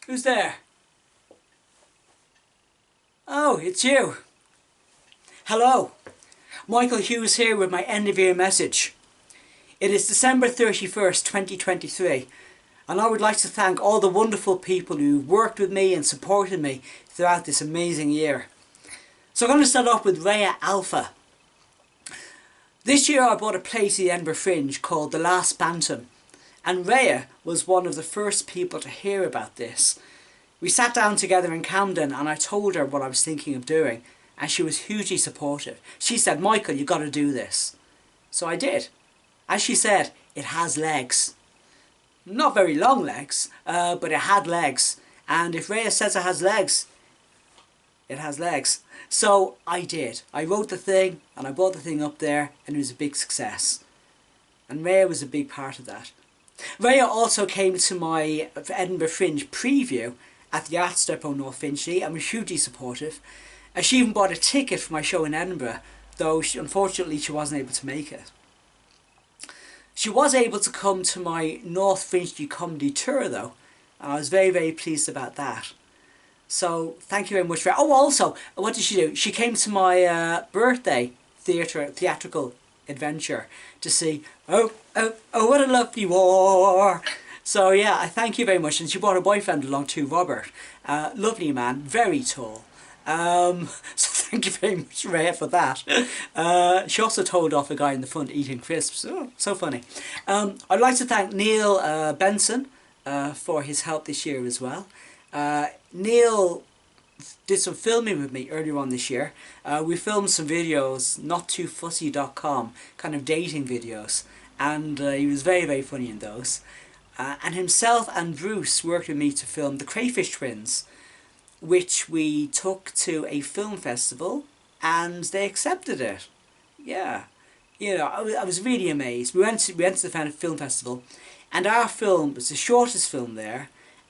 Who's there? Oh, it's you. Hello. Michael Hughes here with my end of year message. It is December 31st, 2023, and I would like to thank all the wonderful people who worked with me and supported me throughout this amazing year. So I'm going to start off with Rhea Alpha. This year I bought a play to the Edinburgh Fringe called The Last Bantam, and Rhea was one of the first people to hear about this. We sat down together in Camden and I told her what I was thinking of doing, and she was hugely supportive. She said, "Michael, you've got to do this." So I did. As she said, it has legs. Not very long legs, but it had legs. And if Rhea says it has legs, it has legs. So I did. I wrote the thing and I brought the thing up there, and it was a big success. And Rhea was a big part of that. Rhea also came to my Edinburgh Fringe preview at the Arts Depot North Finchley and was hugely supportive. And she even bought a ticket for my show in Edinburgh, though unfortunately she wasn't able to make it. She was able to come to my North Finchley comedy tour though, and I was very, very pleased about that. So thank you very much for that. Oh, also, what did she do? She came to my birthday theatrical adventure to see Oh, What a Lovely War. So yeah, I thank you very much. And she brought her boyfriend along too, Robert. Lovely man, very tall. So thank you very much, Rhea, for that. She also told off a guy in the front eating crisps. Oh, so funny. I'd like to thank Neil Benson for his help this year as well. Neil did some filming with me earlier on this year. We filmed some videos, nottoofussy.com, kind of dating videos, and he was very, very funny in those. And himself and Bruce worked with me to film The Crayfish Twins, which we took to a film festival, and they accepted it. Yeah, you know, I was really amazed. We went to the film festival, and our film was the shortest film there,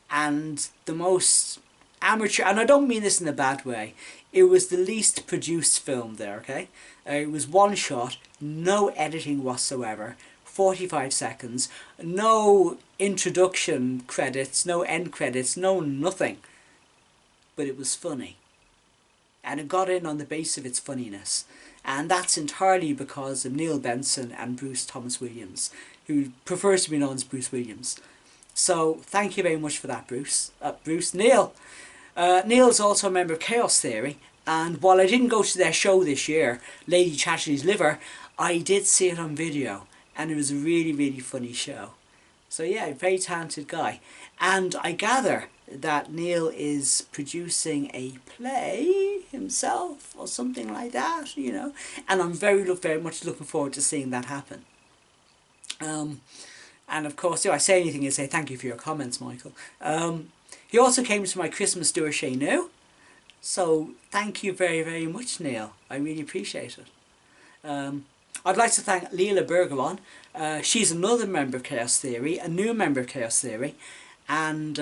and the most amateur, and I don't mean this in a bad way, it was the least produced film there, okay? It was one shot, no editing whatsoever, 45 seconds, no introduction credits, no end credits, no nothing. But it was funny. And it got in on the base of its funniness. And that's entirely because of Neil Benson and Bruce Thomas Williams, who prefers to be known as Bruce Williams. So thank you very much for that, Bruce. Neil. Neil's also a member of Chaos Theory, and while I didn't go to their show this year, Lady Chatterley's Liver, I did see it on video, and it was a really, really funny show. So yeah, very talented guy. And I gather that Neil is producing a play himself, or something like that, you know, and I'm very much looking forward to seeing that happen. And of course, if I say anything, you say thank you for your comments, Michael. He also came to my Christmas do chez nous, so thank you very, very much, Neil. I really appreciate it. I'd like to thank Leela Bergeron. She's another member of Chaos Theory, a new member of Chaos Theory, and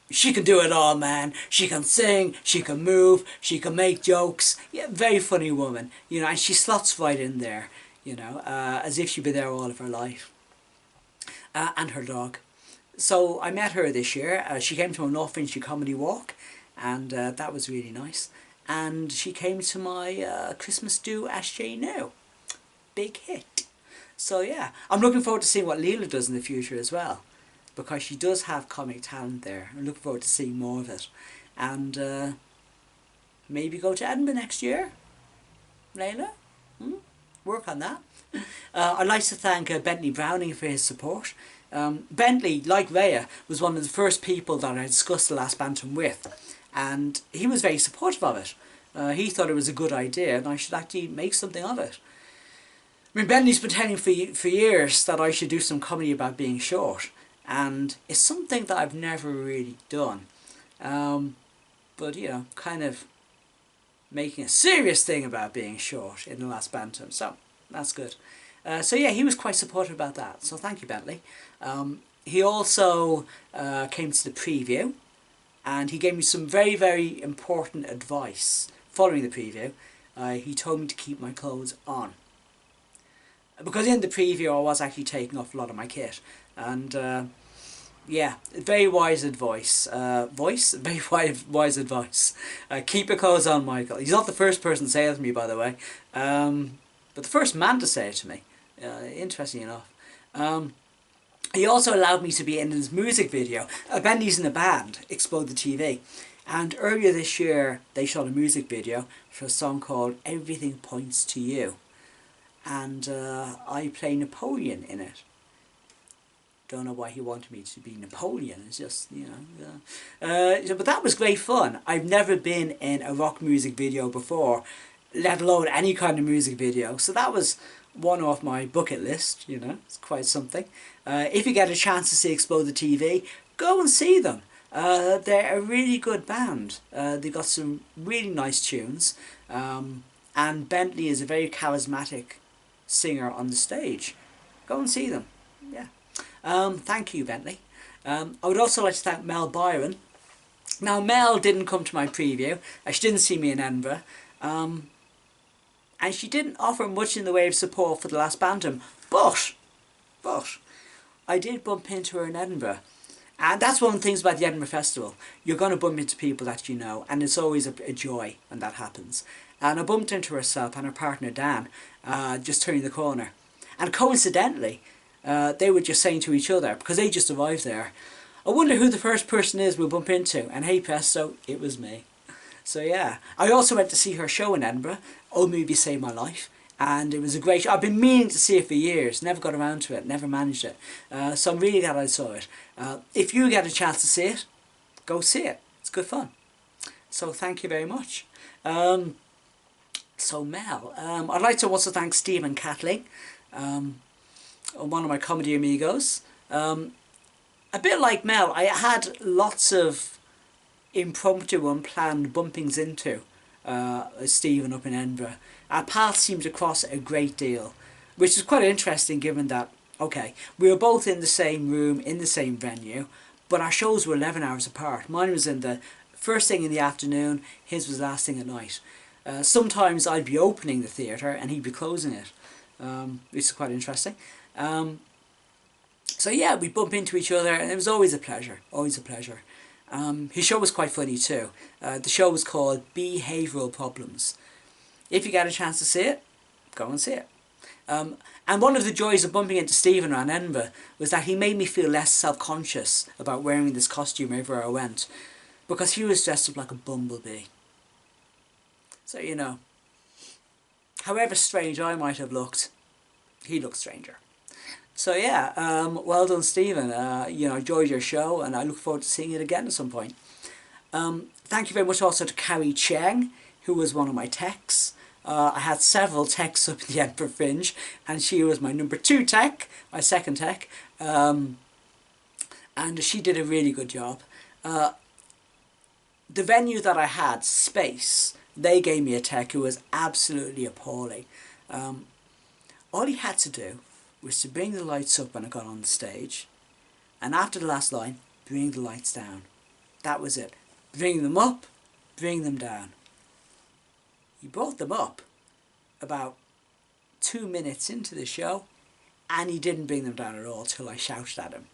she can do it all, man. She can sing, she can move, she can make jokes. Yeah, very funny woman, you know, and she slots right in there, you know, as if she'd be there all of her life. And her dog. So I met her this year. She came to a North Finchley comedy walk, and that was really nice. And she came to my Christmas do chez nous. Big hit. So yeah, I'm looking forward to seeing what Leela does in the future as well, because she does have comic talent there. I'm looking forward to seeing more of it. And maybe go to Edinburgh next year. Leila? Work on that. I'd like to thank Bentley Browning for his support. Bentley, like Rhea, was one of the first people that I discussed The Last Bantam with, and he was very supportive of it. He thought it was a good idea and I should actually make something of it. I mean, Bentley's been telling for years that I should do some comedy about being short, and it's something that I've never really done. But, you know, kind of making a serious thing about being short in The Last Bantam, so that's good. So yeah, he was quite supportive about that, so thank you, Bentley. He also came to the preview, and he gave me some very, very important advice following the preview. He told me to keep my clothes on, because in the preview I was actually taking off a lot of my kit, and Yeah, very wise advice. Very wise advice. Keep your clothes on, Michael. He's not the first person to say it to me, by the way, but the first man to say it to me. Interesting enough. Um, he also allowed me to be in his music video. Bendy's in a band, Explode the TV. And earlier this year, they shot a music video for a song called Everything Points to You. And I play Napoleon in it. Don't know why he wanted me to be Napoleon. It's just, you know. But that was great fun. I've never been in a rock music video before, let alone any kind of music video. So that was one off my bucket list, you know. It's quite something. If you get a chance to see Explode the TV, go and see them. They're a really good band. They've got some really nice tunes. And Bentley is a very charismatic singer on the stage. Go and see them. Yeah. Thank you, Bentley. I would also like to thank Mel Byron. Now, Mel didn't come to my preview. She didn't see me in Edinburgh. And she didn't offer much in the way of support for the last Bantam. But, I did bump into her in Edinburgh. And that's one of the things about the Edinburgh Festival. You're going to bump into people that you know, and it's always a joy when that happens. And I bumped into herself and her partner Dan, just turning the corner. And coincidentally, they were just saying to each other, because they just arrived there, I wonder who the first person is we'll bump into. And hey presto, it was me. So yeah. I also went to see her show in Edinburgh, Old Movie Saved My Life. And it was a great show. I've been meaning to see it for years, never got around to it, never managed it. So I'm really glad I saw it. If you get a chance to see it, go see it. It's good fun. So thank you very much. So Mel, I'd like to also thank Steve and Kathleen, one of my comedy amigos. A bit like Mel, I had lots of impromptu, unplanned bumpings into Stephen up in Edinburgh. Our paths seemed to cross a great deal, which is quite interesting given that, okay, we were both in the same room, in the same venue, but our shows were 11 hours apart. Mine was in the first thing in the afternoon, his was last thing at night. Sometimes I'd be opening the theatre and he'd be closing it, which is quite interesting. So yeah, we bump into each other and it was always a pleasure, always a pleasure. His show was quite funny too. The show was called Behavioural Problems. If you get a chance to see it, go and see it. And one of the joys of bumping into Stephen around Edinburgh was that he made me feel less self-conscious about wearing this costume everywhere I went, because he was dressed up like a bumblebee. So, you know, however strange I might have looked, he looked stranger. So yeah, well done, Stephen. You know, enjoyed your show and I look forward to seeing it again at some point. Thank you very much also to Carrie Cheng, who was one of my techs. I had several techs up in the Edinburgh Fringe, and she was my number 2 tech, my second tech, and she did a really good job. The venue that I had, Space, they gave me a tech who was absolutely appalling. All he had to do was to bring the lights up when I got on the stage, and after the last line, bring the lights down. That was it. Bring them up, bring them down. He brought them up about 2 minutes into the show, and he didn't bring them down at all till I shouted at him.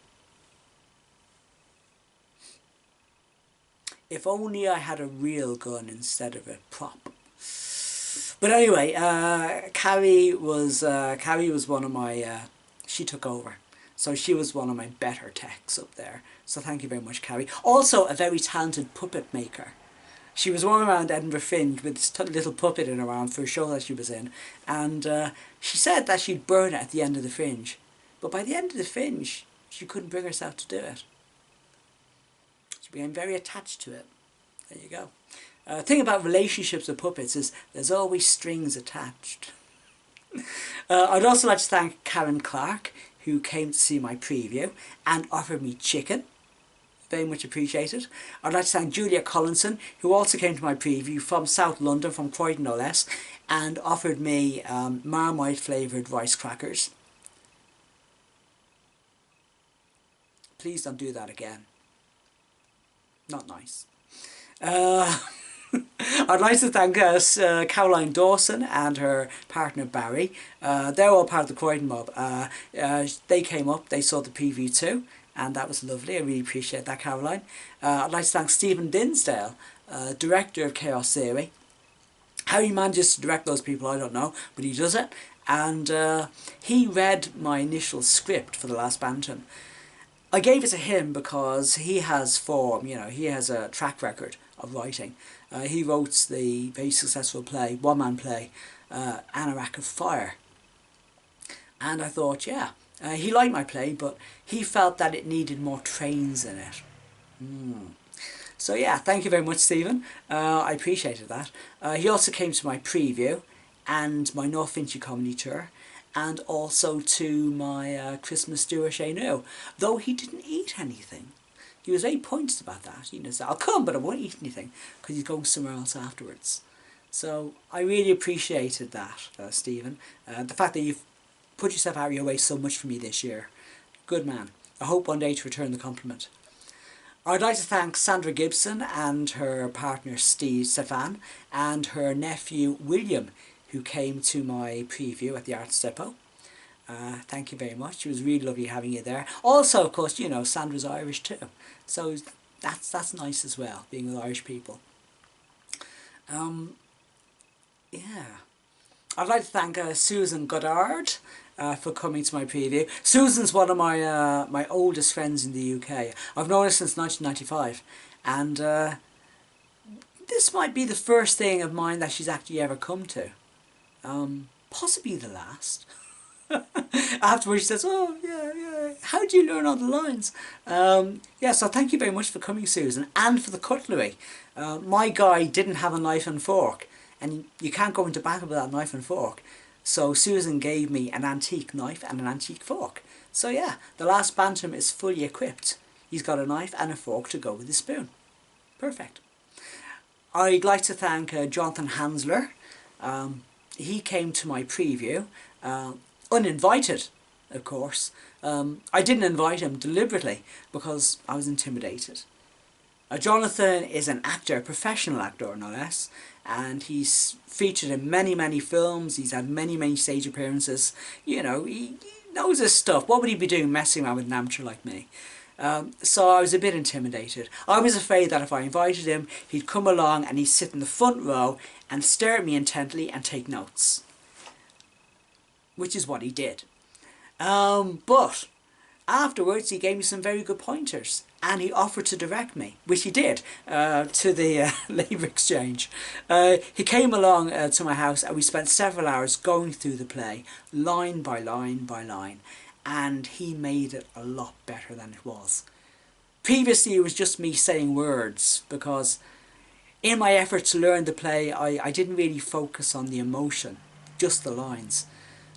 If only I had a real gun instead of a prop. But anyway, Carrie was one of my, she took over. So she was one of my better techs up there. So thank you very much, Carrie. Also a very talented puppet maker. She was running around Edinburgh Fringe with this little puppet in her arm for a show that she was in. And she said that she'd burn it at the end of the Fringe. But by the end of the Fringe, she couldn't bring herself to do it. She became very attached to it. There you go. The thing about relationships with puppets is there's always strings attached. I'd also like to thank Karen Clark, who came to see my preview and offered me chicken. Very much appreciated. I'd like to thank Julia Collinson, who also came to my preview from South London, from Croydon no less, and offered me Marmite flavoured rice crackers. Please don't do that again. Not nice. I'd like to thank Caroline Dawson and her partner Barry. They're all part of the Croydon mob. They came up, they saw the preview too, and that was lovely. I really appreciate that, Caroline. I'd like to thank Stephen Dinsdale, director of Chaos Theory. How he manages to direct those people, I don't know, but he does it. And he read my initial script for The Last Bantam. I gave it to him because he has form, you know, he has a track record of writing. He wrote the very successful play, one-man play, Anorak of Fire. And I thought, yeah, he liked my play, but he felt that it needed more trains in it. So yeah, thank you very much, Stephen. I appreciated that. He also came to my preview and my North Finchley comedy tour, and also to my Christmas do a chez nous, though he didn't eat anything. He was very pointed about that. He said, I'll come, but I won't eat anything, because he's going somewhere else afterwards. So I really appreciated that, Stephen. The fact that you've put yourself out of your way so much for me this year. Good man. I hope one day to return the compliment. I'd like to thank Sandra Gibson and her partner Stefan and her nephew William, who came to my preview at the Arts Depot. Thank you very much. It was really lovely having you there. Also, of course, you know, Sandra's Irish too. So that's nice as well, being with Irish people. Yeah. I'd like to thank Susan Goddard for coming to my preview. Susan's one of my my oldest friends in the UK. I've known her since 1995, and this might be the first thing of mine that she's actually ever come to. Possibly the last. Afterwards she says, oh yeah, how do you learn all the lines? Yeah, so thank you very much for coming, Susan, and for the cutlery. My guy didn't have a knife and fork, and you can't go into battle without a knife and fork. So Susan gave me an antique knife and an antique fork. So yeah, the Last Bantam is fully equipped. He's got a knife and a fork to go with his spoon. Perfect. I'd like to thank Jonathan Hansler. He came to my preview, uninvited, of course. I didn't invite him deliberately because I was intimidated. Jonathan is an actor, a professional actor no less, and he's featured in many films. He's had many stage appearances. You know, he knows his stuff. What would he be doing messing around with an amateur like me? So I was a bit intimidated. I was afraid that if I invited him, he'd come along and he'd sit in the front row and stare at me intently and take notes. Which is what he did. But afterwards he gave me some very good pointers, and he offered to direct me, which he did, to the Labour Exchange. He came along to my house, and we spent several hours going through the play, line by line by line, and he made it a lot better than it was. Previously it was just me saying words, because in my effort to learn the play I didn't really focus on the emotion, just the lines.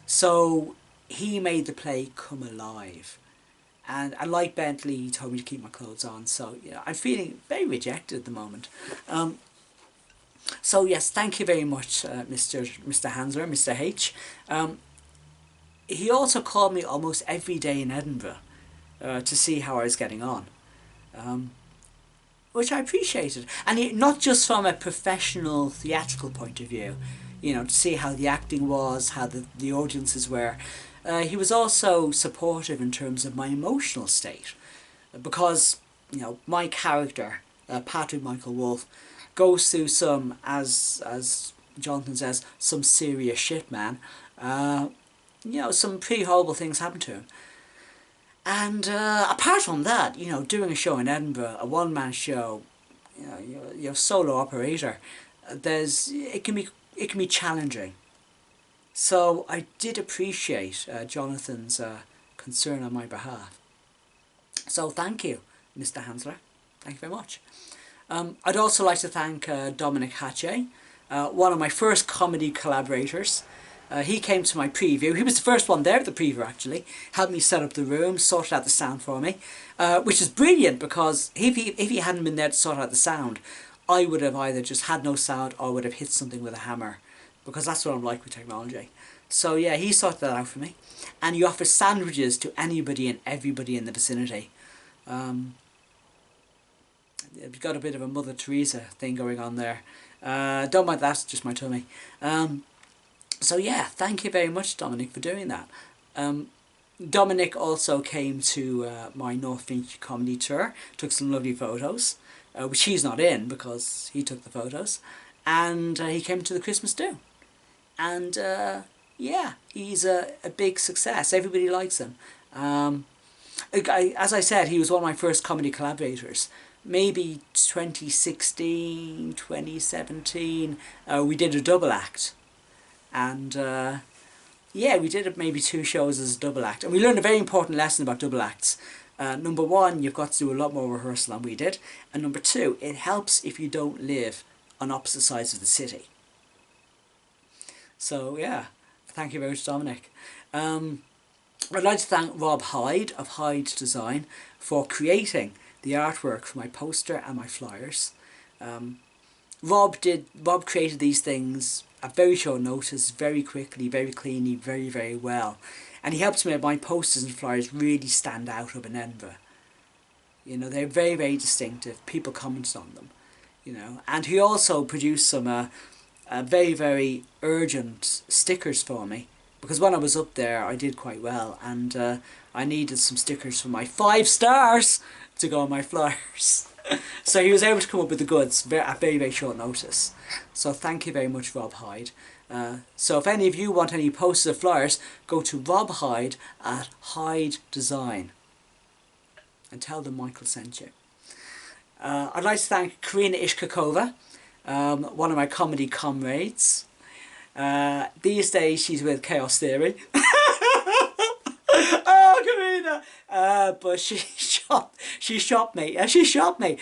So he made the play come alive. And like Bentley, he told me to keep my clothes on. So yeah, I'm feeling very rejected at the moment. So yes, thank you very much, Mr. Hansler, Mr. H. He also called me almost every day in Edinburgh to see how I was getting on, which I appreciated. And not just from a professional theatrical point of view, you know, to see how the acting was, how the audiences were. He was also supportive in terms of my emotional state, because, you know, my character, Patrick Michael Wolfe, goes through some, as Jonathan says, some serious shit, man. You know, some pretty horrible things happen to him. And apart from that, you know, doing a show in Edinburgh, a one-man show, you know, you're a solo operator, it can be challenging. So I did appreciate Jonathan's concern on my behalf. So thank you, Mr. Hansler. Thank you very much. I'd also like to thank Dominic Hatche, one of my first comedy collaborators. He came to my preview. He was the first one there at the preview, actually. Helped me set up the room, sorted out the sound for me, which is brilliant, because if he hadn't been there to sort out the sound, I would have either just had no sound or would have hit something with a hammer, because that's what I'm like with technology. So yeah, he sorted that out for me, and he offers sandwiches to anybody and everybody in the vicinity. You've got a bit of a Mother Teresa thing going on there. Don't mind that, just my tummy. So yeah, thank you very much, Dominic, for doing that. Dominic also came to my North Finch comedy tour, took some lovely photos, which he's not in because he took the photos, and he came to the Christmas do. And yeah, he's a big success. Everybody likes him. As I said, he was one of my first comedy collaborators. Maybe 2016, 2017, we did a double act. And yeah, we did maybe 2 shows as a double act. And we learned a very important lesson about double acts. Number 1, you've got to do a lot more rehearsal than we did. And number 2, it helps if you don't live on opposite sides of the city. So yeah, thank you very much, Dominic. I'd like to thank Rob Hyde of Hyde Design for creating the artwork for my poster and my flyers. Rob created these things at very short notice, very quickly, very cleanly, very, very well. And he helps me make my posters and flyers really stand out up in Edinburgh. You know, they're very, very distinctive. People comment on them, you know. And he also produced some very, very urgent stickers for me. Because when I was up there, I did quite well. And I needed some stickers for my 5 stars to go on my flyers. So he was able to come up with the goods at very, very short notice. So thank you very much, Rob Hyde. So if any of you want any posters or flyers, go to Rob Hyde at Hyde Design and tell them Michael sent you. I'd like to thank Karina Ishkakova, one of my comedy comrades. These days she's with Chaos Theory. Oh, Karina! But she shot me. She shot me.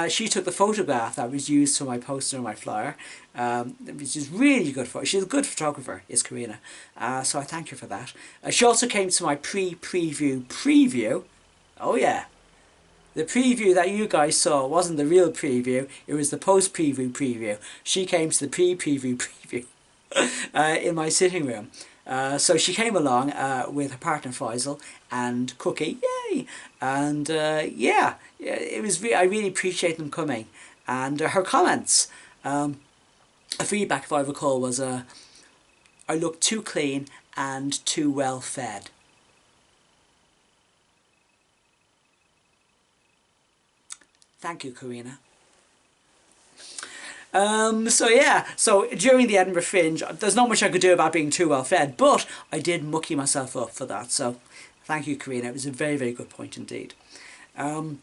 She took the photograph that was used for my poster and my flyer. Which is really good for her. She's a good photographer, is Karina. So I thank her for that. She also came to my preview. Oh yeah. The preview that you guys saw wasn't the real preview. It was the post-preview. She came to the preview in my sitting room. So she came along with her partner Faisal and Cookie, yay! And yeah, it was. I really appreciate them coming, and her comments. A feedback, if I recall, was I look too clean and too well fed. Thank you, Karina. So yeah, so during the Edinburgh Fringe, there's not much I could do about being too well fed, but I did mucky myself up for that, so thank you, Karina. It was a very, very good point indeed. In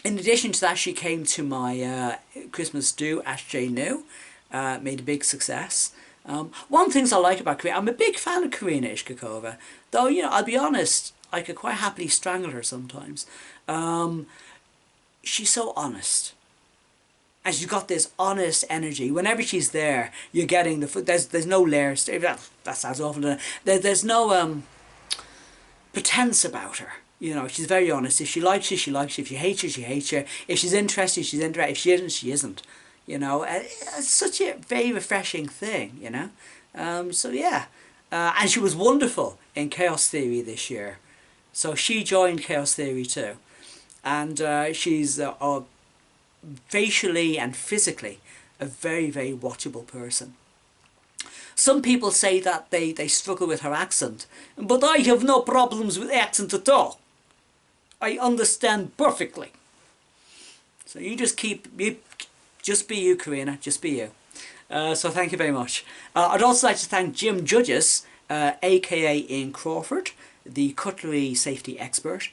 addition to that, she came to my Christmas do at J New, made a big success. One of the things I like about Karina, I'm a big fan of Karina Ishkakova, though, you know, I'll be honest, I could quite happily strangle her sometimes. She's so honest. And she's got this honest energy. Whenever she's there, you're getting the... There's no layers. That sounds awful. There's no pretense about her. You know, she's very honest. If she likes you, she likes you. If she hates you, she hates you. If she's interested, she's interested. If she isn't, she isn't. You know, it's such a very refreshing thing, you know. So, yeah. And she was wonderful in Chaos Theory this year. So she joined Chaos Theory too. And she's... facially and physically a very, very watchable person. Some people say that they struggle with her accent, but I have no problems with accent at all. I understand perfectly. So you just just be you, Karina, just be you. So thank you very much. I'd also like to thank Jim Judges, aka Ian Crawford, the cutlery safety expert.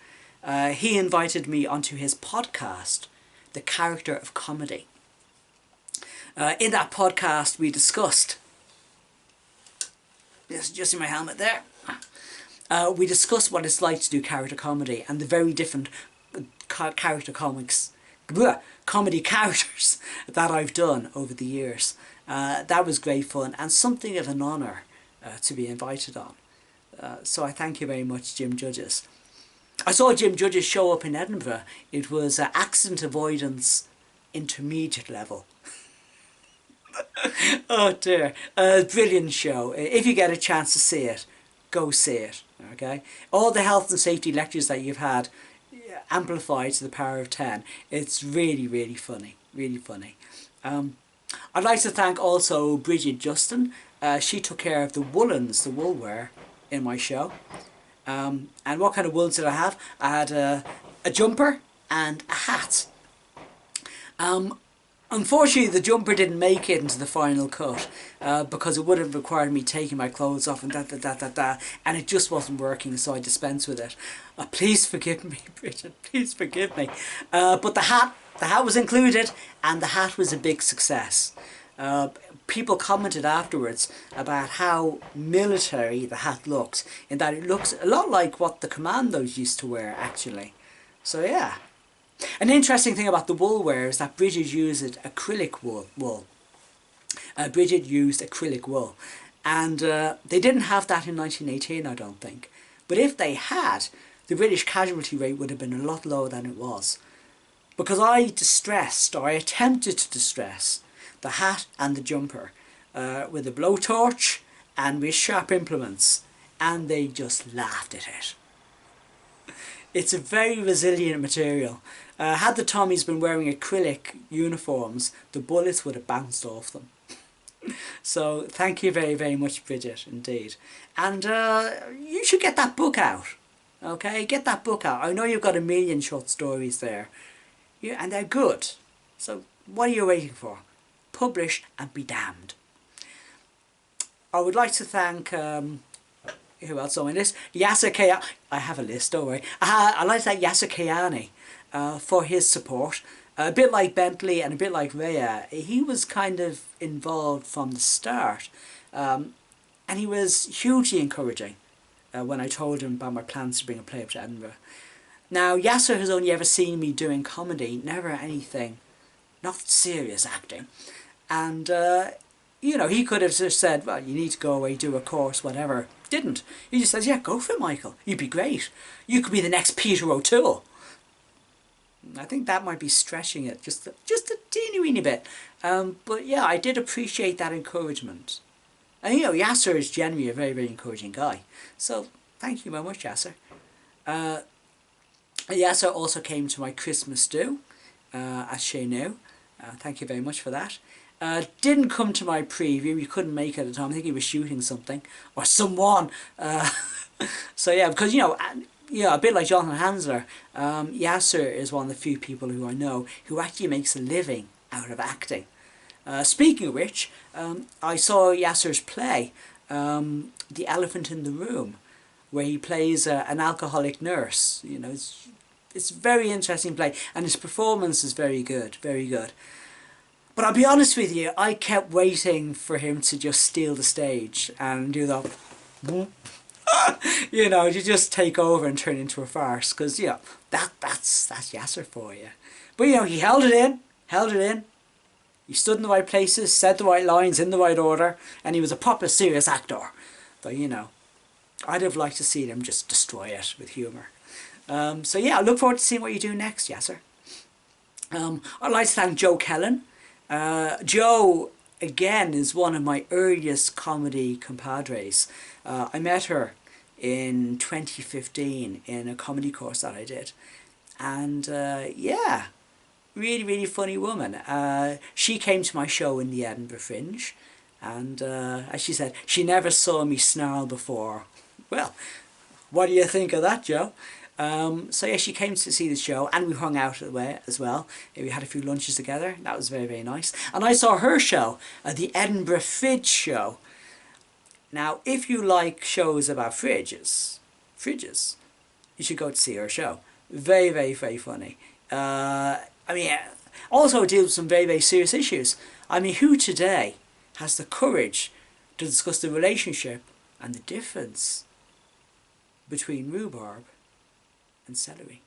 He invited me onto his podcast, The Character of Comedy. In that podcast we discussed, just in my helmet there, we discussed what it's like to do character comedy and the very different comedy characters that I've done over the years. That was great fun and something of an honour to be invited on. So I thank you very much, Jim Judges. I saw Jim Judges show up in Edinburgh. It was accident avoidance intermediate level. Oh dear. Brilliant show. If you get a chance to see it, go see it. Okay? All the health and safety lectures that you've had amplified to the power of 10. It's really, really funny. Really funny. I'd like to thank also Bridget Justin. She took care of the woolens, the woolwear, in my show. And what kind of wools did I have? I had a jumper and a hat. Unfortunately, the jumper didn't make it into the final cut because it would have required me taking my clothes off and and it just wasn't working, so I dispensed with it. Please forgive me, Bridget. Please forgive me. But the hat was included, and the hat was a big success. People commented afterwards about how military the hat looks, in that it looks a lot like what the commandos used to wear, actually. So yeah. An interesting thing about the wool wear is that Bridget used acrylic wool. Bridget used acrylic wool. And they didn't have that in 1918, I don't think. But if they had, the British casualty rate would have been a lot lower than it was. Because I distressed, or I attempted to distress, the hat and the jumper with a blowtorch and with sharp implements. And they just laughed at it. It's a very resilient material. Had the Tommies been wearing acrylic uniforms, the bullets would have bounced off them. So thank you very, very much, Bridget, indeed. And you should get that book out. Okay, get that book out. I know you've got a million short stories there. Yeah, and they're good. So what are you waiting for? Publish and be damned. I would like to thank... who else on my list? Yasser Kayani. I have a list, don't worry. I'd like to thank Yasser Kayani for his support. A bit like Bentley and a bit like Rhea, he was kind of involved from the start. And he was hugely encouraging when I told him about my plans to bring a play up to Edinburgh. Now, Yasser has only ever seen me doing comedy, never anything, not serious acting. And, you know, he could have just said, well, you need to go away, do a course, whatever. Didn't. He just says, yeah, go for it, Michael. You'd be great. You could be the next Peter O'Toole. I think that might be stretching it just a teeny weeny bit. But yeah, I did appreciate that encouragement. And you know, Yasser is generally a very, very encouraging guy. So thank you very much, Yasser. Yasser also came to my Christmas do, as she knew. Thank you very much for that. Didn't come to my preview. He couldn't make it at the time. I think he was shooting something or someone. So yeah, because you know, a bit like Jonathan Hansler, Yasser is one of the few people who I know who actually makes a living out of acting. Speaking of which, I saw Yasser's play, The Elephant in the Room, where he plays an alcoholic nurse. You know, it's a very interesting play, and his performance is very good, very good. But I'll be honest with you, I kept waiting for him to just steal the stage and do that, you know, to just take over and turn into a farce. Because, you know, that's Yasser for you. But, you know, he held it in. He stood in the right places, said the right lines in the right order, and he was a proper serious actor. But, you know, I'd have liked to see him just destroy it with humour. So, yeah, I look forward to seeing what you do next, Yasser. I'd like to thank Joe Kellen. Jo, again, is one of my earliest comedy compadres. I met her in 2015 in a comedy course that I did. And yeah, really, really funny woman. She came to my show in the Edinburgh Fringe. And as she said, she never saw me snarl before. Well, what do you think of that, Jo? So yeah, she came to see the show, and we hung out as well. We had a few lunches together. That was very, very nice. And I saw her show, the Edinburgh Fridge Show. Now, if you like shows about fridges, you should go to see her show. Very, very, very funny. I mean, also deals with some very, very serious issues. I mean, who today has the courage to discuss the relationship and the difference between rhubarb and celery?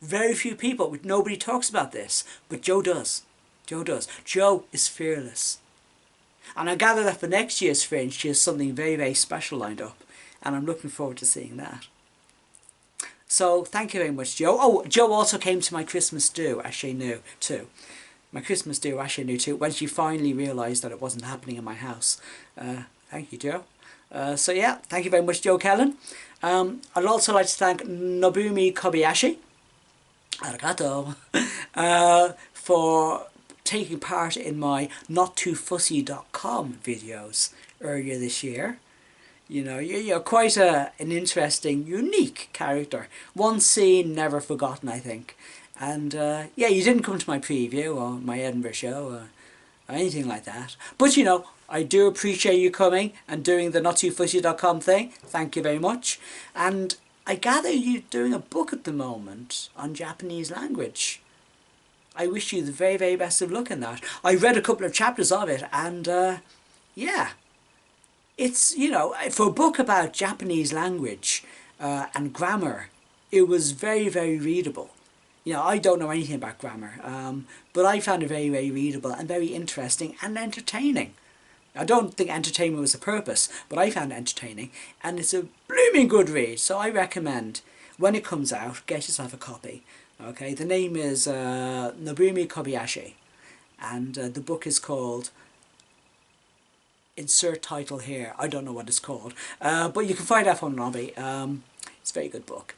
Very few people, nobody talks about this, but Jo does. Jo does. Jo is fearless. And I gather that for next year's Fringe she has something very, very special lined up, and I'm looking forward to seeing that. So thank you very much, Jo. Oh, Jo also came to my Christmas do, as she knew too. My Christmas do, as she knew too, when she finally realised that it wasn't happening in my house. Thank you, Jo. So yeah, thank you very much, Jo Kellen. I'd also like to thank Nobumi Kobayashi, arigato, for taking part in my NotTooFussy.com videos earlier this year. You know, you're quite an interesting, unique character. One scene never forgotten, I think. And yeah, you didn't come to my preview or my Edinburgh show or anything like that. But you know, I do appreciate you coming and doing the nottoofussy.com thing. Thank you very much. And I gather you're doing a book at the moment on Japanese language. I wish you the very, very best of luck in that. I read a couple of chapters of it, and yeah, it's, you know, for a book about Japanese language and grammar, it was very, very readable. You know, I don't know anything about grammar, but I found it very, very readable and very interesting and entertaining. I don't think entertainment was the purpose, but I found it entertaining, and it's a blooming good read, so I recommend, when it comes out, get yourself a copy. Okay, the name is Nobumi Kobayashi, and the book is called, insert title here, I don't know what it's called, but you can find out from Nobby. It's a very good book.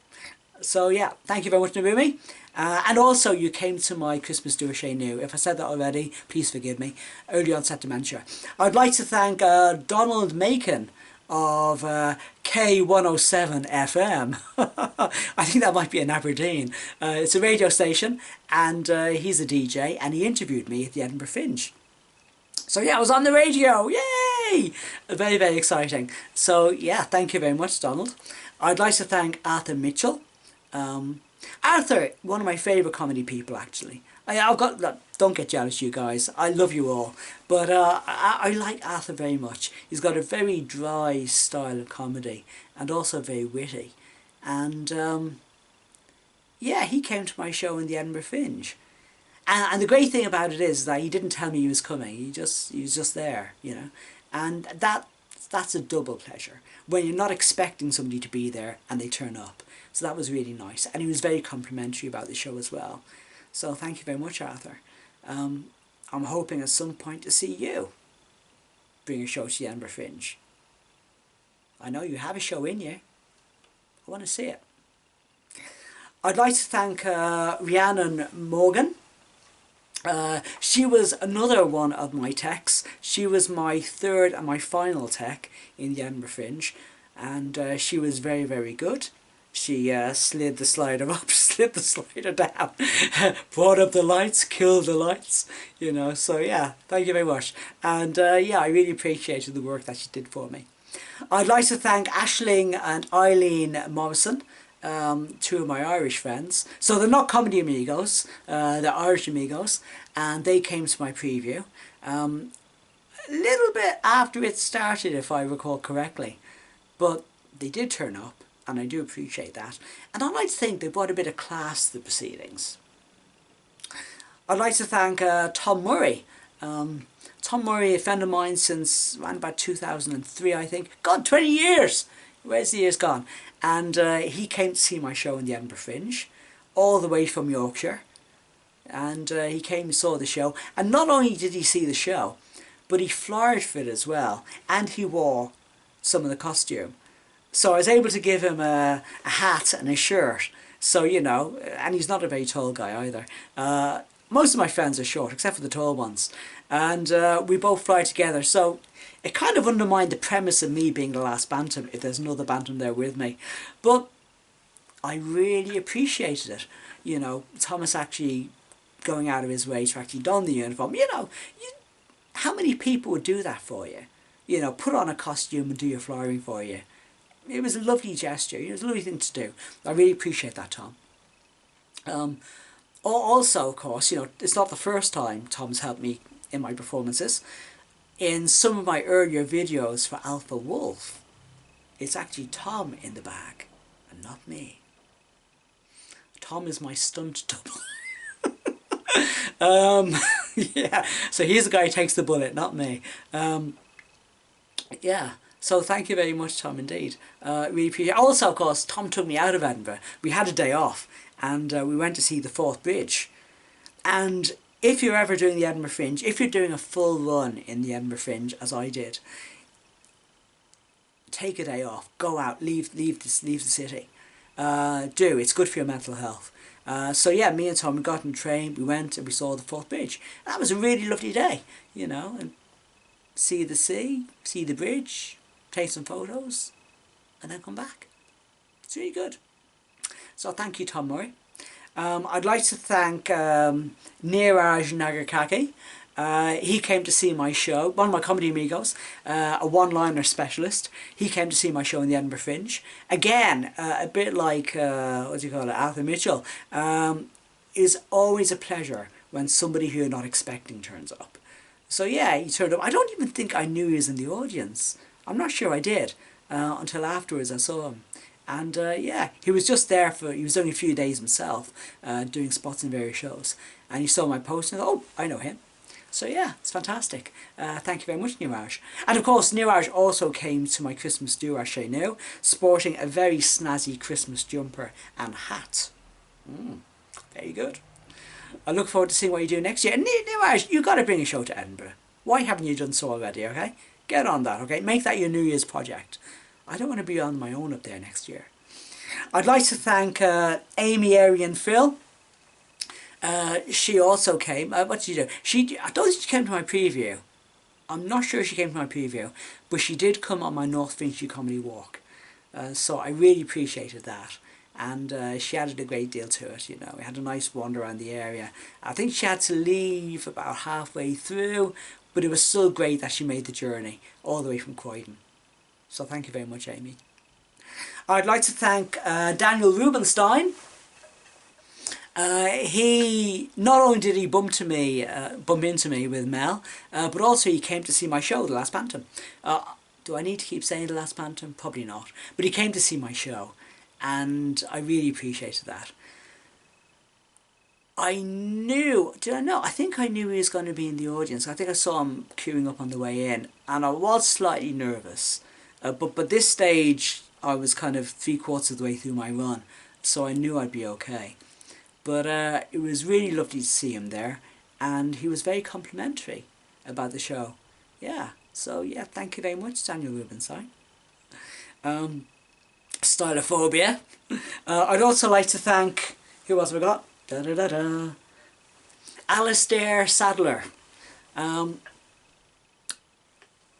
So yeah, thank you very much, Nobumi. And also, you came to my Christmas Do a Shay New. If I said that already, please forgive me. Early onset dementia. I'd like to thank Donald Macon of K107 FM. I think that might be in Aberdeen. It's a radio station, and he's a DJ, and he interviewed me at the Edinburgh Fringe. So yeah, I was on the radio, yay! Very, very exciting. So yeah, thank you very much, Donald. I'd like to thank Arthur Mitchell. Arthur, one of my favourite comedy people, actually. I've got, look, don't get jealous, you guys. I love you all. But I like Arthur very much. He's got a very dry style of comedy, and also very witty. And yeah, he came to my show in the Edinburgh Fringe. And the great thing about it is that he didn't tell me he was coming. He was just there, you know. And that's a double pleasure, when you're not expecting somebody to be there and they turn up. So that was really nice. And he was very complimentary about the show as well. So thank you very much, Arthur. I'm hoping at some point to see you bring a show to the Edinburgh Fringe. I know you have a show in you. I want to see it. I'd like to thank Rhiannon Morgan. She was another one of my techs. She was my third and my final tech in the Edinburgh Fringe, and she was very, very good. She slid the slider up, slid the slider down, brought up the lights, killed the lights, you know. So yeah, thank you very much. And yeah, I really appreciated the work that she did for me. I'd like to thank Aisling and Eileen Morrison, two of my Irish friends. So they're not comedy amigos, they're Irish amigos, and they came to my preview a little bit after it started, if I recall correctly, but they did turn up, and I do appreciate that. And I'd like to think they brought a bit of class to the proceedings. I'd like to thank Tom Murray. Tom Murray, a friend of mine since around about 2003, I think. God, 20 years! Where's the years gone? And he came to see my show in the Edinburgh Fringe, all the way from Yorkshire. And he came and saw the show. And not only did he see the show, but he flowered for it as well. And he wore some of the costume. So I was able to give him a hat and a shirt. So, you know, and he's not a very tall guy either. Most of my friends are short, except for the tall ones. And we both fly together. So it kind of undermined the premise of me being the last bantam, if there's another bantam there with me. But I really appreciated it. You know, Thomas actually going out of his way to actually don the uniform. You know, how many people would do that for you? You know, put on a costume and do your flying for you. It was a lovely gesture. It was a lovely thing to do. I really appreciate that, Tom. Also, of course, you know, it's not the first time Tom's helped me in my performances. In some of my earlier videos for Alpha Wolf, it's actually Tom in the bag and not me. Tom is my stunt double. Yeah, so he's the guy who takes the bullet, not me. Yeah, so thank you very much, Tom, indeed. Really appreciate it. Also, of course, Tom took me out of Edinburgh. We had a day off, and we went to see the Forth Bridge. And if you're ever doing the Edinburgh Fringe, if you're doing a full run in the Edinburgh Fringe, as I did, take a day off, go out, leave the city. It's good for your mental health. So yeah, me and Tom, we got on the train, we went and we saw the Forth Bridge. And that was a really lovely day, you know, and see the sea, see the bridge, take some photos, and then come back. It's really good. So thank you, Tom Murray. I'd like to thank Neeraj Nagarkaki. He came to see my show, one of my comedy amigos, a one-liner specialist. He came to see my show in the Edinburgh Fringe. Again, a bit like, what do you call it, Arthur Mitchell. It's always a pleasure when somebody who you're not expecting turns up. So yeah, he turned up. I don't even think I knew he was in the audience. I'm not sure I did, until afterwards I saw him. And yeah, he was just there he was only a few days himself, doing spots in various shows. And he saw my post and thought, oh, I know him. So yeah, it's fantastic. Thank you very much, Neeraj. And of course, Neeraj also came to my Christmas do as Shay New, sporting a very snazzy Christmas jumper and hat. Very good. I look forward to seeing what you do next year. And Neeraj, you've got to bring a show to Edinburgh. Why haven't you done so already, okay? Get on that, okay? Make that your New Year's project. I don't want to be on my own up there next year. I'd like to thank Amy, Ari and Phil. She also came. What did she do? I don't think she came to my preview. I'm not sure she came to my preview, but she did come on my North Finchley Comedy Walk. So I really appreciated that. And she added a great deal to it, you know. We had a nice wander around the area. I think she had to leave about halfway through, but it was still great that she made the journey all the way from Croydon. So thank you very much, Amy. I'd like to thank Daniel Rubenstein. He not only did he bump into me with Mel, but also he came to see my show, The Last Phantom. Do I need to keep saying The Last Phantom? Probably not. But he came to see my show, and I really appreciated that. I think I knew he was going to be in the audience. I think I saw him queuing up on the way in, and I was slightly nervous. But this stage, I was kind of 3/4 of the way through my run, so I knew I'd be okay. But it was really lovely to see him there, and he was very complimentary about the show. Yeah, so yeah, thank you very much, Daniel Rubenstein. Stylophobia. I'd also like to thank, who else have we got? Alistair Sadler.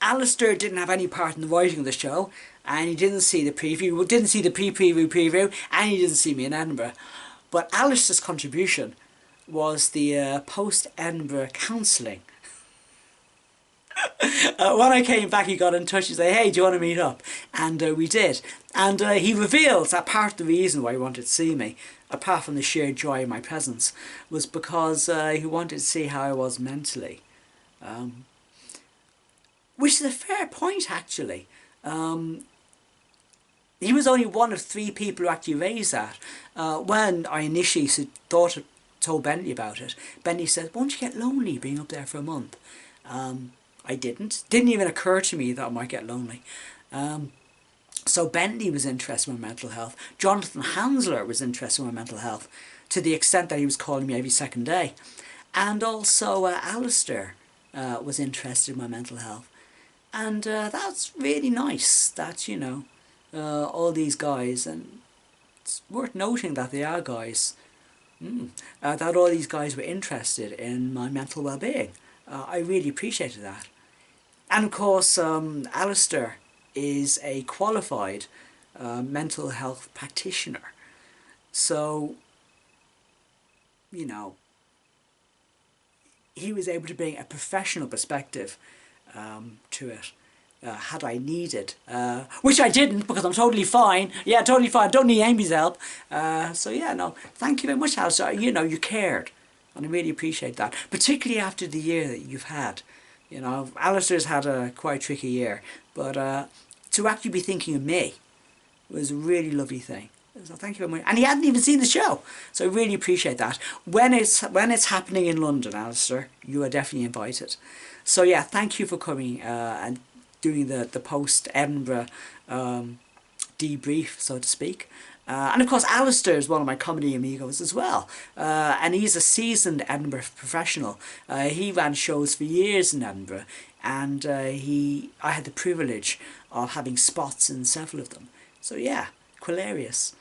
Alistair didn't have any part in the writing of the show, and he didn't see the preview, didn't see the preview, and he didn't see me in Edinburgh. But Alistair's contribution was the post-Edinburgh counselling. When I came back, he got in touch and said, hey, do you want to meet up? And we did. And he revealed that part of the reason why he wanted to see me, apart from the sheer joy of my presence, was because he wanted to see how I was mentally. Which is a fair point, actually. He was only one of 3 people who actually raised that. When I initially told Bentley about it, Bentley said, won't you get lonely being up there for a month? I didn't. Didn't even occur to me that I might get lonely. So Bentley was interested in my mental health. Jonathan Hansler was interested in my mental health, to the extent that he was calling me every second day. And also Alistair was interested in my mental health. And that's really nice that, you know, all these guys, and it's worth noting that they are guys, that all these guys were interested in my mental well-being. I really appreciated that. And of course, Alistair is a qualified mental health practitioner. So, you know, he was able to bring a professional perspective to it. Had I needed, which I didn't, because I'm totally fine. Yeah, totally fine. Don't need Amy's help. So yeah, no, thank you very much, Alistair. You know, you cared, and I really appreciate that, particularly after the year that you've had. You know, Alistair's had a quite tricky year, but to actually be thinking of me was a really lovely thing. So thank you very much. And he hadn't even seen the show, so I really appreciate that. When it's happening in London, Alistair, you are definitely invited. So yeah, thank you for coming and doing the post-Edinburgh debrief, so to speak. And of course, Alistair is one of my comedy amigos as well. And he's a seasoned Edinburgh professional. He ran shows for years in Edinburgh, and I had the privilege of having spots in several of them. So yeah, hilarious.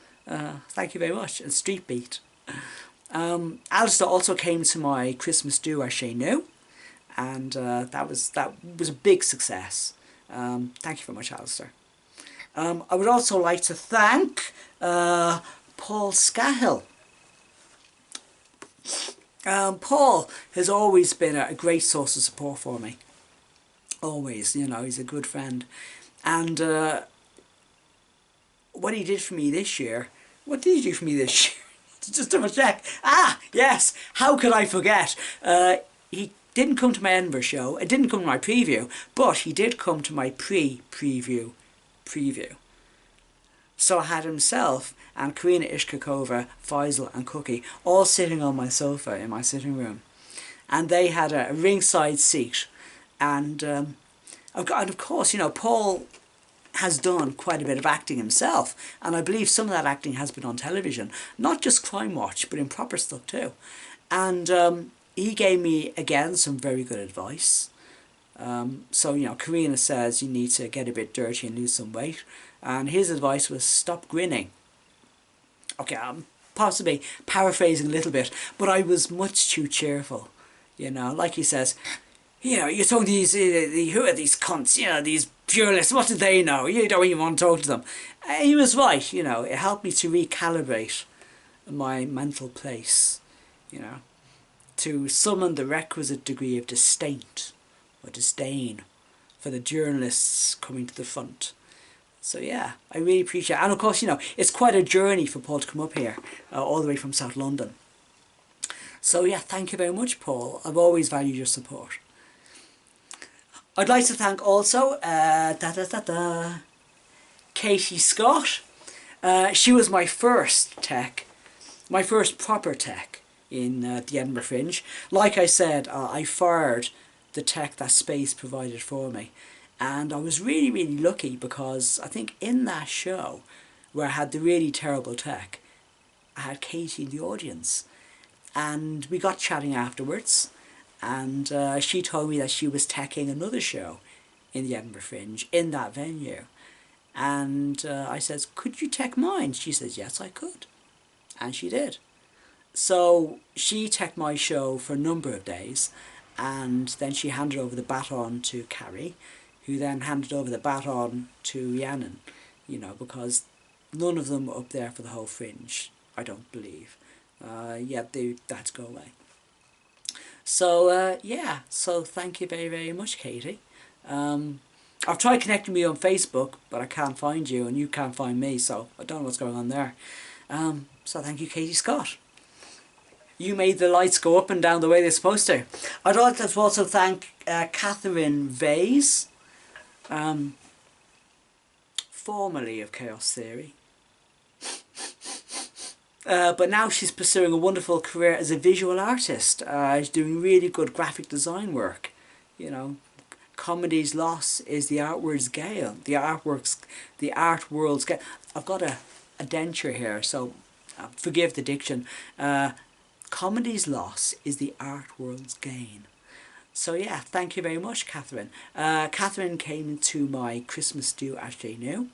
Thank you very much. And Street Beat. Alistair also came to my Christmas do as Shay New, and that was a big success. Thank you very much, Alistair. I would also like to thank Paul Scahill. Paul has always been a great source of support for me. Always, you know, he's a good friend. And what he did for me this year, what did he do for me this year? Just double check. Ah, yes, how could I forget? He didn't come to my Edinburgh show, it didn't come to my preview, but he did come to my preview. So I had himself and Karina Ishkakova, Faisal and Cookie all sitting on my sofa in my sitting room. And they had a ringside seat. And of course, you know, Paul has done quite a bit of acting himself. And I believe some of that acting has been on television. Not just Crime Watch, but in proper stuff too. And he gave me, again, some very good advice. So, you know, Karina says you need to get a bit dirty and lose some weight. And his advice was stop grinning. Okay, I'm possibly paraphrasing a little bit, but I was much too cheerful. You know, like he says, you know, you're talking to these, who are these cunts, you know, these purelists, what do they know? You don't even want to talk to them. He was right, you know, it helped me to recalibrate my mental place, you know, to summon the requisite degree of disdain for the journalists coming to the front. So yeah, I really appreciate it. And of course, you know, it's quite a journey for Paul to come up here, all the way from South London. So yeah, thank you very much, Paul. I've always valued your support. I'd like to thank also Katie Scott. She was my first proper tech in the Edinburgh Fringe. Like I said, I fired the tech that Space provided for me. And I was really, really lucky because I think in that show where I had the really terrible tech, I had Katie in the audience. And we got chatting afterwards. And she told me that she was teching another show in the Edinburgh Fringe in that venue. And I said, could you tech mine? She says, yes, I could. And she did. So she teched my show for a number of days. And then she handed over the baton to Carrie, who then handed over the baton to Rhiannon, you know, because none of them were up there for the whole Fringe, I don't believe. Yeah, they had to go away. So, yeah, so thank you very, very much, Katie. I've tried connecting with you on Facebook, but I can't find you, and you can't find me, so I don't know what's going on there. So thank you, Katie Scott. You made the lights go up and down the way they're supposed to. I'd like to also thank Catherine Vase, formerly of Chaos Theory. But now she's pursuing a wonderful career as a visual artist. She's doing really good graphic design work. You know, comedy's loss is the art world's gale. The art world's gale. I've got a denture here, so forgive the diction. Comedy's loss is the art world's gain. So yeah, thank you very much, Catherine. Catherine came to my Christmas do at JNU,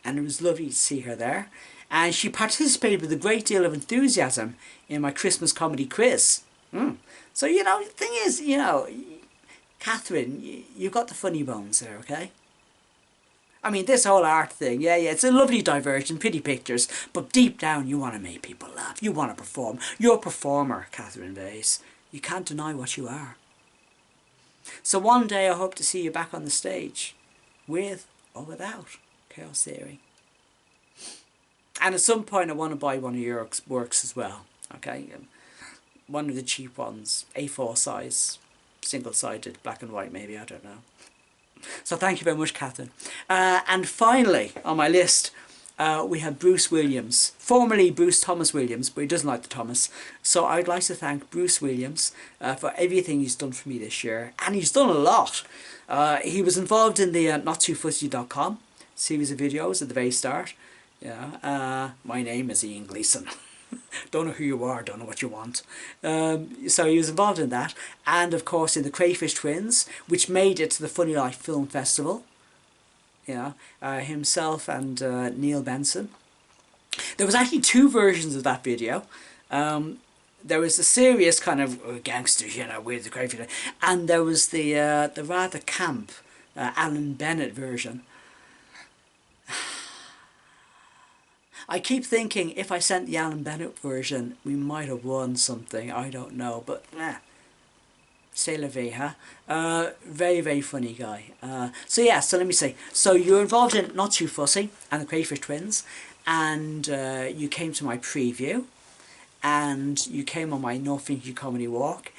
and it was lovely to see her there. And she participated with a great deal of enthusiasm in my Christmas comedy quiz. So, you know, the thing is, you know, Catherine, you've got the funny bones there, okay? I mean, this whole art thing, yeah, it's a lovely diversion, pretty pictures, but deep down you want to make people laugh. You want to perform. You're a performer, Catherine Vase. You can't deny what you are. So one day I hope to see you back on the stage, with or without Chaos Theory. And at some point I want to buy one of your works as well, okay? One of the cheap ones, A4 size, single-sided, black and white maybe, I don't know. So thank you very much, Catherine. And finally, on my list, we have Bruce Williams, formerly Bruce Thomas Williams, but he doesn't like the Thomas. So I'd like to thank Bruce Williams for everything he's done for me this year. And he's done a lot. He was involved in the NotTooFuzzy.com series of videos at the very start. Yeah, my name is Ian Gleason. Don't know who you are, don't know what you want. So he was involved in that. And of course in the Crayfish Twins, which made it to the Funny Life Film Festival. Yeah, himself and Neil Benson. There was actually two versions of that video. There was the serious kind of gangster, you know, with the Crayfish, and there was the rather camp Alan Bennett version. I keep thinking if I sent the Alan Bennett version, we might have won something. I don't know, but c'est la vie, huh? Very, very funny guy. So yeah, so let me see. So you're involved in Not Too Fussy and the Crayfish Twins, and you came to my preview, and you came on my North Finchley Comedy Walk,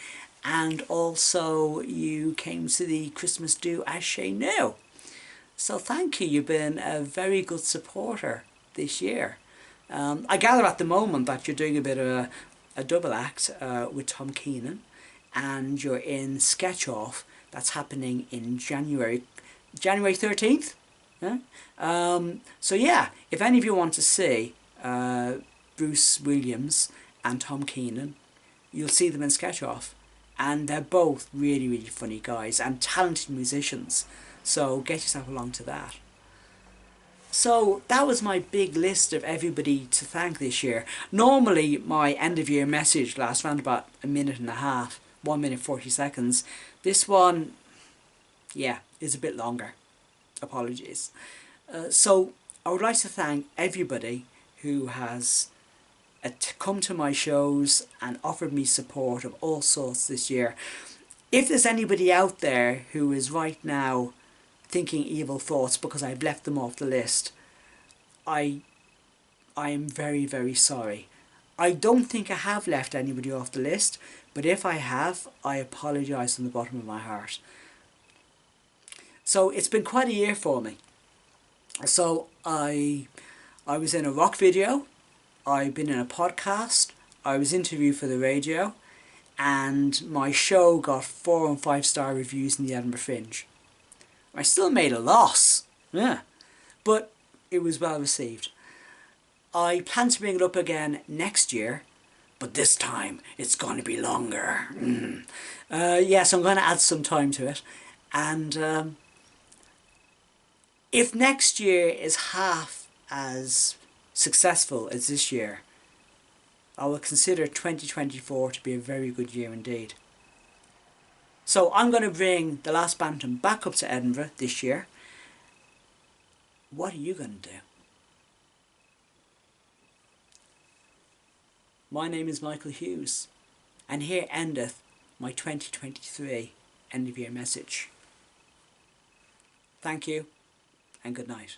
and also you came to the Christmas Do as Shay Knew. So thank you, you've been a very good supporter this year. I gather at the moment that you're doing a bit of a double act with Tom Keenan, and you're in Sketch Off, that's happening in January 13th. Yeah? So yeah, if any of you want to see Bruce Williams and Tom Keenan, you'll see them in Sketch Off, and they're both really, really funny guys and talented musicians, so get yourself along to that. So that was my big list of everybody to thank this year. Normally my end of year message lasts around about a minute and a half, 1 minute 40 seconds. This one, yeah, is a bit longer. Apologies. So I would like to thank everybody who has come to my shows and offered me support of all sorts this year. If there's anybody out there who is right now thinking evil thoughts because I've left them off the list, I am very, very sorry. I don't think I have left anybody off the list, but if I have, I apologise from the bottom of my heart. So it's been quite a year for me. So I was in a rock video, I've been in a podcast, I was interviewed for the radio, and my show got 4 and 5 star reviews in the Edinburgh Fringe. I still made a loss, yeah, but it was well received. I plan to bring it up again next year, but this time it's going to be longer. Yes, I'm going to add some time to it. And if next year is half as successful as this year, I will consider 2024 to be a very good year indeed. So I'm going to bring The Last Bantam back up to Edinburgh this year. What are you going to do? My name is Michael Hughes, and here endeth my 2023 end of year message. Thank you, and good night.